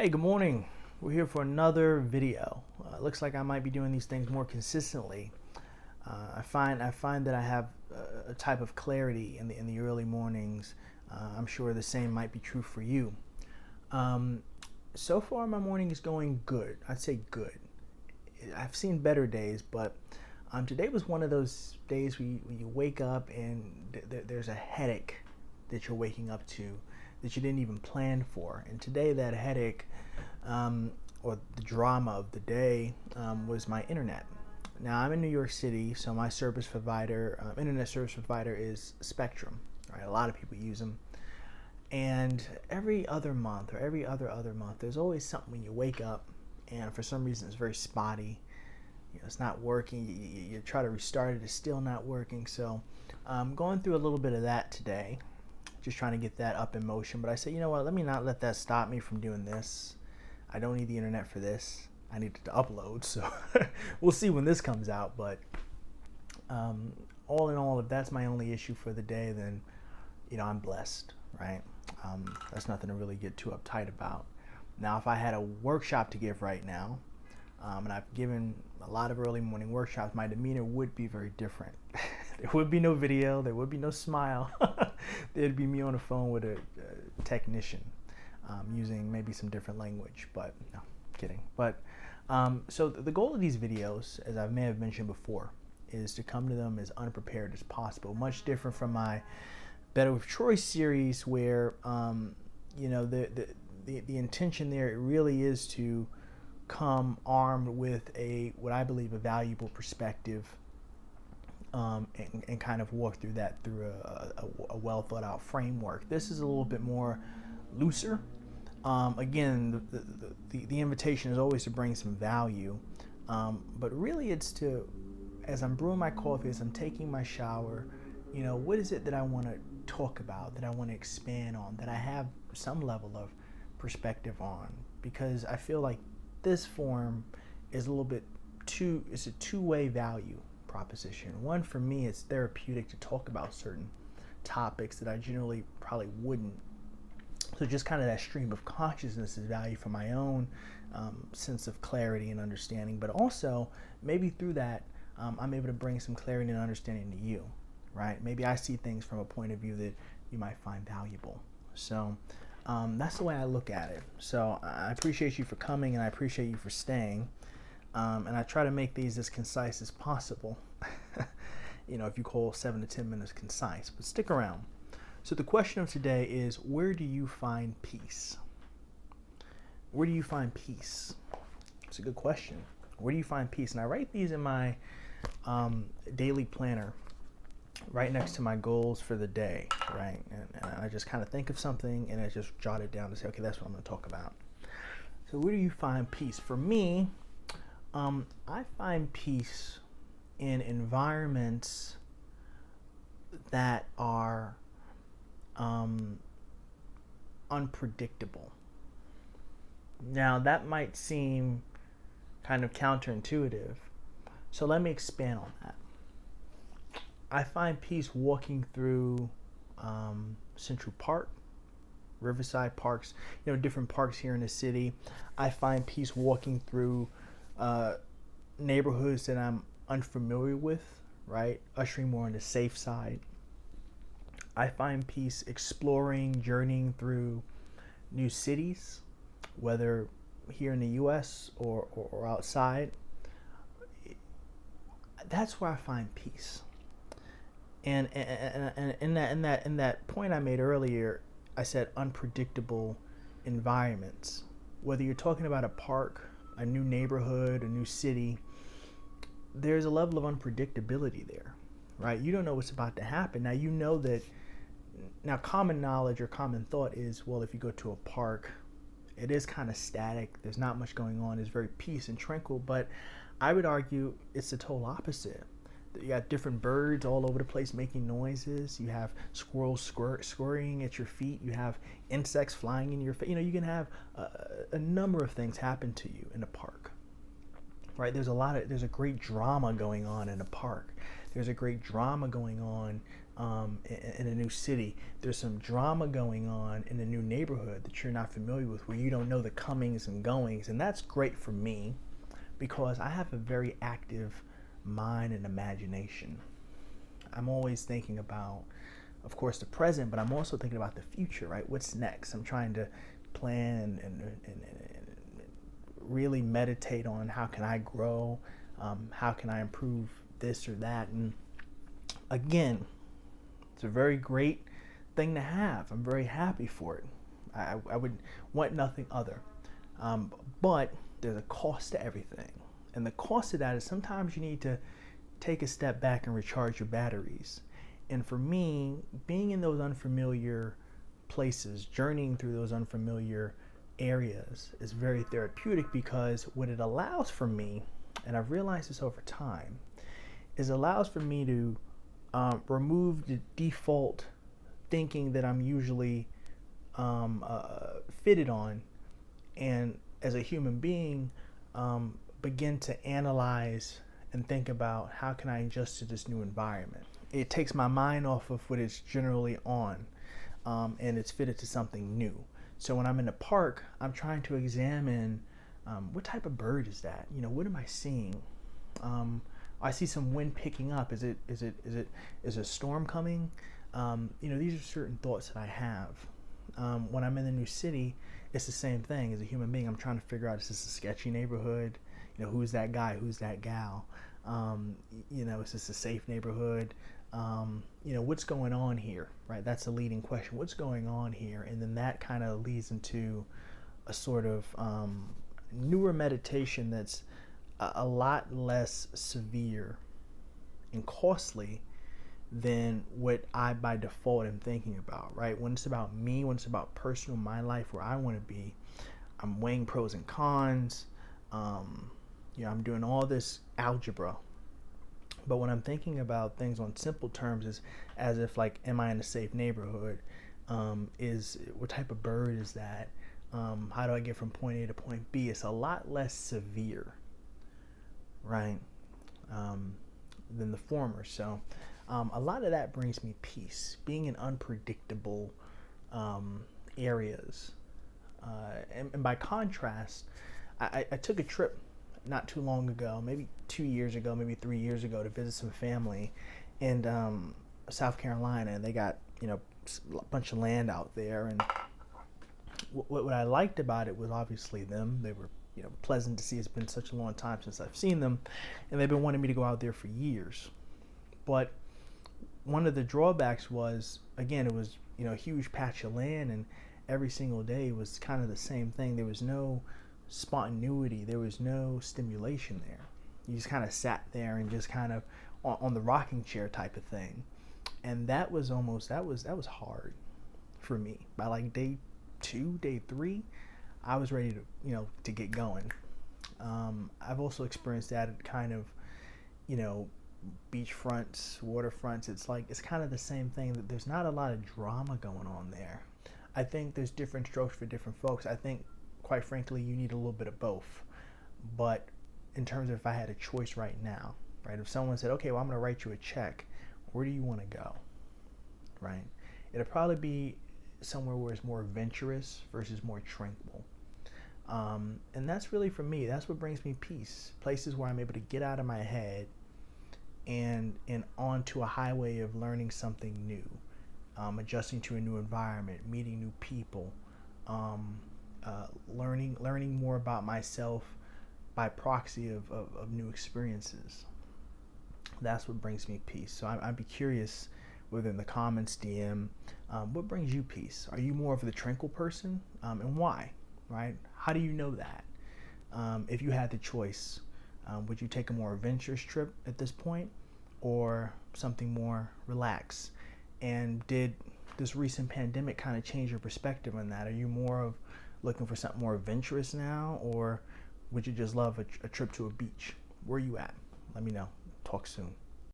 Hey, good morning. We're here for another video. Looks like I might be doing these things more consistently. I find that I have a type of clarity in the early mornings. I'm sure the same might be true for you. Um, so far, my morning is going good. I'd say good. I've seen better days, but today was one of those days where you wake up and there's a headache that you're waking up to that you didn't even plan for. And today, that headache or the drama of the day was my internet. Now, I'm in New York City, so my service provider, internet service provider, is Spectrum. Right, a lot of people use them, and every other month or every other month, there's always something when you wake up, and for some reason it's very spotty. It's not working. You try to restart it, it's still not working. So I'm going through a little bit of that today, just trying to get that up in motion. But I said, you know what, let me not let that stop me from doing this. I don't need the internet for this. I need it to upload. So we'll see when this comes out. But all in all, if that's my only issue for the day, then I'm blessed, right? That's nothing to really get too uptight about. Now, if I had a workshop to give right now, and I've given a lot of early morning workshops, my demeanor would be very different. There would be no video, there would be no smile. There'd be me on the phone with a technician using maybe some different language, but no, kidding. But so the goal of these videos, as I may have mentioned before, is to come to them as unprepared as possible. Much different from my Better with Troy series, where the intention there really is to come armed with what I believe a valuable perspective, and kind of walk through that through a well thought out framework. This is a little bit more looser. Again, the invitation is always to bring some value, but really it's to, as I'm brewing my coffee, as I'm taking my shower, what is it that I want to talk about, that I want to expand on, that I have some level of perspective on, because I feel like this form is a little bit it's a two-way value proposition. One, for me, it's therapeutic to talk about certain topics that I generally probably wouldn't. So just kind of that stream of consciousness is value for my own sense of clarity and understanding, but also maybe through that I'm able to bring some clarity and understanding to you, right? Maybe I see things from a point of view that you might find valuable. So that's the way I look at it. So I appreciate you for coming, and I appreciate you for staying. And I try to make these as concise as possible. If you call 7 to 10 minutes concise, but stick around. So the question of today is, where do you find peace? Where do you find peace? It's a good question. Where do you find peace? And I write these in my daily planner right next to my goals for the day, right? And I just kind of think of something and I just jot it down to say, okay, that's what I'm going to talk about. So where do you find peace? For me, I find peace in environments that are unpredictable. Now, that might seem kind of counterintuitive, so let me expand on that. I find peace walking through Central Park, Riverside Parks, different parks here in the city. I find peace walking through neighborhoods that I'm unfamiliar with, right? Ushering more on the safe side. I find peace exploring, journeying through new cities, whether here in the U.S. or outside. That's where I find peace. And in that point I made earlier, I said unpredictable environments. Whether you're talking about a park, a new neighborhood, a new city, there's a level of unpredictability there, right? You don't know what's about to happen. Now common knowledge or common thought is, well, if you go to a park, it is kind of static. There's not much going on. It's very peace and tranquil. But I would argue it's the total opposite. You got different birds all over the place making noises. You have squirrels scurrying at your feet. You have insects flying in your face. You can have a number of things happen to you in a park, right? There's a great drama going on in a park. There's a great drama going on in a new city. There's some drama going on in a new neighborhood that you're not familiar with, where you don't know the comings and goings. And that's great for me because I have a very active mind and imagination. I'm always thinking about, of course, the present, but I'm also thinking about the future, right? What's next? I'm trying to plan and really meditate on how can I grow, how can I improve this or that. And again, it's a very great thing to have. I'm very happy for it. I would want nothing other. But there's a cost to everything. And the cost of that is sometimes you need to take a step back and recharge your batteries. And for me, being in those unfamiliar places, journeying through those unfamiliar areas is very therapeutic, because what it allows for me, and I've realized this over time, is allows for me to remove the default thinking that I'm usually fitted on, and as a human being, begin to analyze and think about how can I adjust to this new environment. It takes my mind off of what it's generally on, and it's fitted to something new. So when I'm in the park, I'm trying to examine what type of bird is that? What am I seeing? I see some wind picking up. Is a storm coming? These are certain thoughts that I have. When I'm in a new city, it's the same thing. As a human being, I'm trying to figure out, is this a sketchy neighborhood? Who's that guy? Who's that gal? Is this a safe neighborhood? What's going on here, right? That's the leading question. What's going on here? And then that kind of leads into a sort of newer meditation that's a lot less severe and costly than what I by default am thinking about, right? When it's about me, when it's about personal, my life, where I want to be, I'm weighing pros and cons. I'm doing all this algebra. But when I'm thinking about things on simple terms, is as if like, am I in a safe neighborhood? Is what type of bird is that? How do I get from point A to point B? It's a lot less severe, right, than the former. So a lot of that brings me peace. Being in unpredictable areas. And by contrast, I took a trip not too long ago, maybe 2 years ago, maybe 3 years ago, to visit some family in South Carolina, and they got a bunch of land out there. And what I liked about it was obviously them. They were pleasant to see. It's been such a long time since I've seen them, and they've been wanting me to go out there for years. But one of the drawbacks was, again, it was a huge patch of land, and every single day was kind of the same thing. There was no spontaneity, there was no stimulation there. You just kind of sat there and just kind of on the rocking chair type of thing. And that was hard for me. By like day 2, day 3, I was ready to get going. I've also experienced that at kind of beachfronts, waterfronts. It's kind of the same thing, that there's not a lot of drama going on there. I think there's different strokes for different folks. I think, quite frankly, you need a little bit of both. But in terms of if I had a choice right now, right, if someone said, okay, well, I'm going to write you a check, where do you want to go, right? It'll probably be somewhere where it's more adventurous versus more tranquil. And that's really, for me, that's what brings me peace. Places where I'm able to get out of my head and onto a highway of learning something new, adjusting to a new environment, meeting new people, learning more about myself by proxy of new experiences. That's what brings me peace. So I'd be curious, within the comments, DM, what brings you peace? Are you more of the tranquil person, and why? Right? How do you know that? If you had the choice, would you take a more adventurous trip at this point, or something more relaxed? And did this recent pandemic kind of change your perspective on that? Are you more of looking for something more adventurous now, or would you just love a trip to a beach? Where are you at? Let me know. Talk soon.